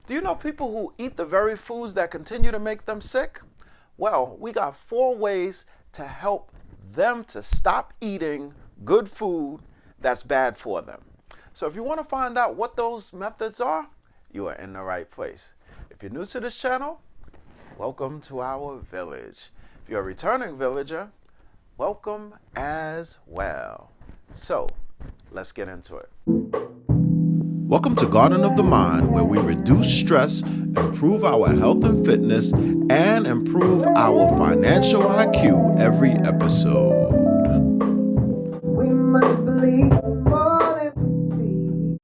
Do you know people who eat the very foods that continue to make them sick? Well, we got 4 ways to help them to stop eating good food that's bad for them. So if you want to find out what those methods are, you are in the right place. If you're new to this channel, welcome to our village. If you're a returning villager, welcome as well. So let's get into it. Welcome to Garden of the Mind, where we reduce stress, improve our health and fitness, and improve our financial IQ every episode. We must believe more than we see.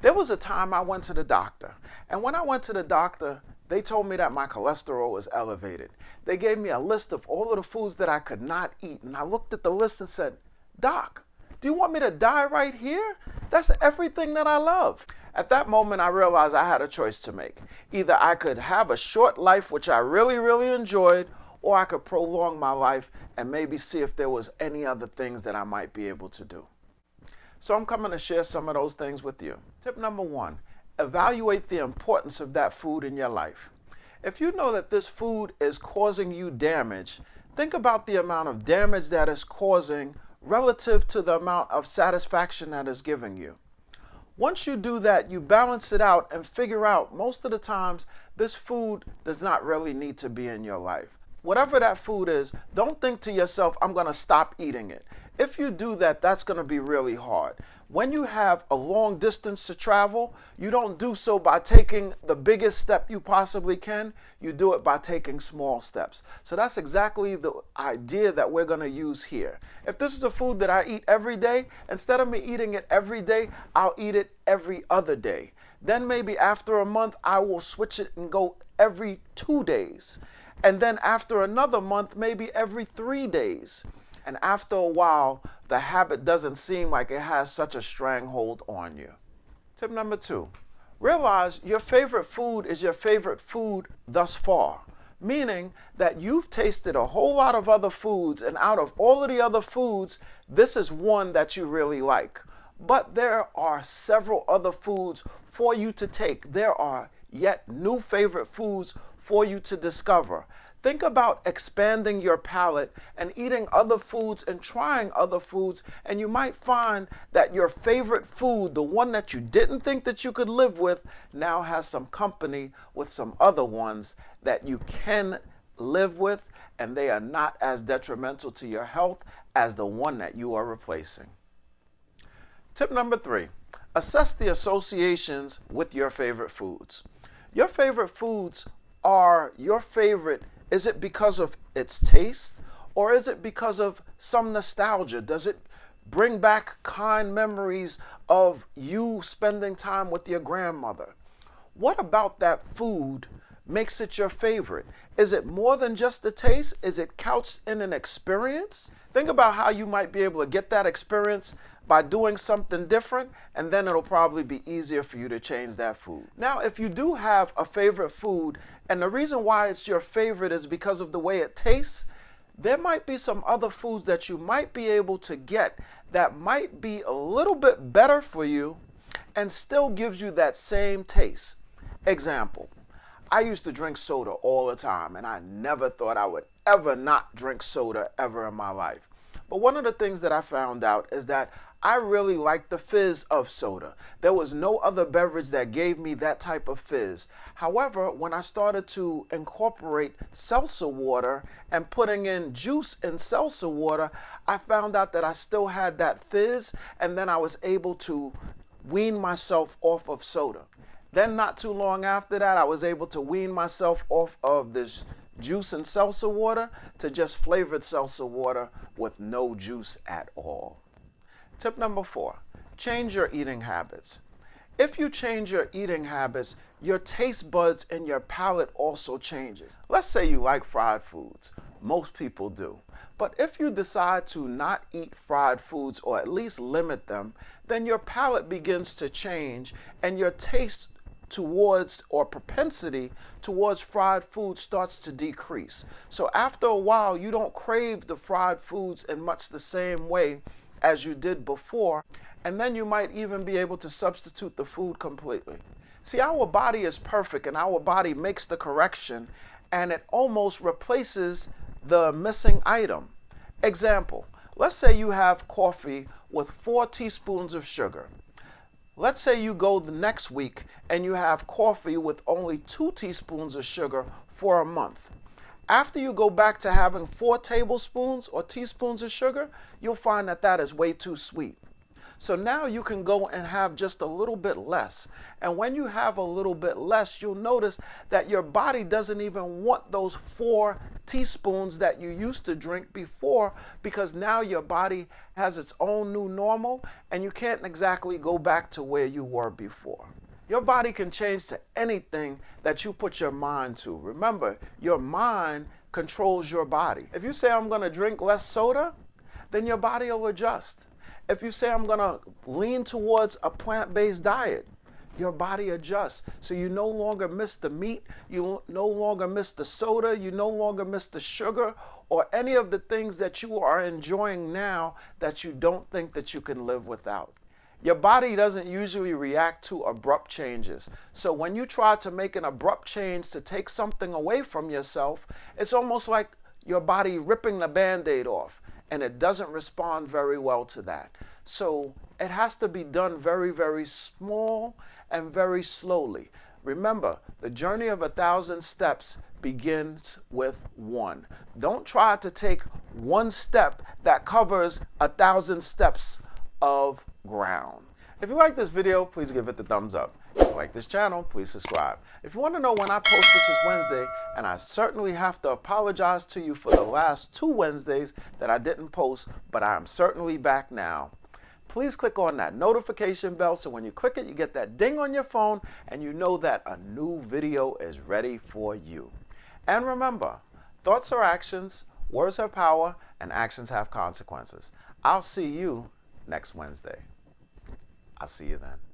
There was a time I went to the doctor, and when I went to the doctor, they told me that my cholesterol was elevated. They gave me a list of all of the foods that I could not eat, and I looked at the list and said, "Doc, do you want me to die right here? That's everything that I love." At that moment, I realized I had a choice to make. Either I could have a short life, which I really, really enjoyed, or I could prolong my life and maybe see if there was any other things that I might be able to do. So I'm coming to share some of those things with you. Tip number 1, evaluate the importance of that food in your life. If you know that this food is causing you damage, think about the amount of damage that it's causing relative to the amount of satisfaction that it's giving you. Once you do that, you balance it out and figure out most of the times this food does not really need to be in your life. Whatever that food is, don't think to yourself, I'm going to stop eating it. If you do that, that's going to be really hard. When you have a long distance to travel, you don't do so by taking the biggest step you possibly can. You do it by taking small steps. So that's exactly the idea that we're going to use here. If this is a food that I eat every day, instead of me eating it every day, I'll eat it every other day. Then maybe after a month, I will switch it and go every 2 days. And then after another month, maybe every 3 days. And after a while, the habit doesn't seem like it has such a stranglehold on you. Tip number 2, realize your favorite food is your favorite food thus far. Meaning that you've tasted a whole lot of other foods, and out of all of the other foods, this is one that you really like. But there are several other foods for you to take. There are yet new favorite foods for you to discover. Think about expanding your palate and eating other foods and trying other foods, and you might find that your favorite food, the one that you didn't think that you could live with, now has some company with some other ones that you can live with, and they are not as detrimental to your health as the one that you are replacing. Tip number 3, assess the associations with your favorite foods. Your favorite foods are your favorite. Is it because of its taste, or is it because of some nostalgia? Does it bring back kind memories of you spending time with your grandmother? What about that food makes it your favorite? Is it more than just the taste? Is it couched in an experience? Think about how you might be able to get that experience by doing something different, and then it'll probably be easier for you to change that food. Now, if you do have a favorite food, and the reason why it's your favorite is because of the way it tastes, there might be some other foods that you might be able to get that might be a little bit better for you and still gives you that same taste. Example, I used to drink soda all the time, and I never thought I would ever not drink soda ever in my life. But one of the things that I found out is that I really like the fizz of soda. There was no other beverage that gave me that type of fizz. However, when I started to incorporate seltzer water and putting in juice in seltzer water, I found out that I still had that fizz, and then I was able to wean myself off of soda. Then not too long after that, I was able to wean myself off of this juice and seltzer water to just flavored seltzer water with no juice at all. Tip number 4, change your eating habits. If you change your eating habits, your taste buds and your palate also changes. Let's say you like fried foods. Most people do. But if you decide to not eat fried foods, or at least limit them, then your palate begins to change, and your taste towards, or propensity towards, fried food starts to decrease. So after a while, you don't crave the fried foods in much the same way as you did before, and then you might even be able to substitute the food completely. See, our body is perfect and our body makes the correction and it almost replaces the missing item. Example, let's say you have coffee with 4 teaspoons of sugar. Let's say you go the next week and you have coffee with only 2 teaspoons of sugar for a month. After you go back to having 4 tablespoons or teaspoons of sugar, you'll find that that is way too sweet. So now you can go and have just a little bit less. And when you have a little bit less, you'll notice that your body doesn't even want those 4 teaspoons that you used to drink before, because now your body has its own new normal and you can't exactly go back to where you were before. Your body can change to anything that you put your mind to. Remember, your mind controls your body. If you say, I'm going to drink less soda, then your body will adjust. If you say, I'm going to lean towards a plant-based diet, your body adjusts. So you no longer miss the meat, you no longer miss the soda, you no longer miss the sugar, or any of the things that you are enjoying now that you don't think that you can live without. Your body doesn't usually react to abrupt changes. So when you try to make an abrupt change to take something away from yourself, it's almost like your body ripping the Band-Aid off. And it doesn't respond very well to that. So it has to be done very, very small and very slowly. Remember, the journey of 1,000 steps begins with 1. Don't try to take 1 step that covers 1,000 steps of ground. If you like this video, please give it the thumbs up. If you like this channel, please subscribe. If you want to know when I post, which is Wednesday, and I certainly have to apologize to you for the last 2 Wednesdays that I didn't post, but I am certainly back now. Please click on that notification bell so when you click it, you get that ding on your phone and you know that a new video is ready for you. And remember, thoughts are actions, words have power, and actions have consequences. I'll see you next Wednesday. I'll see you then.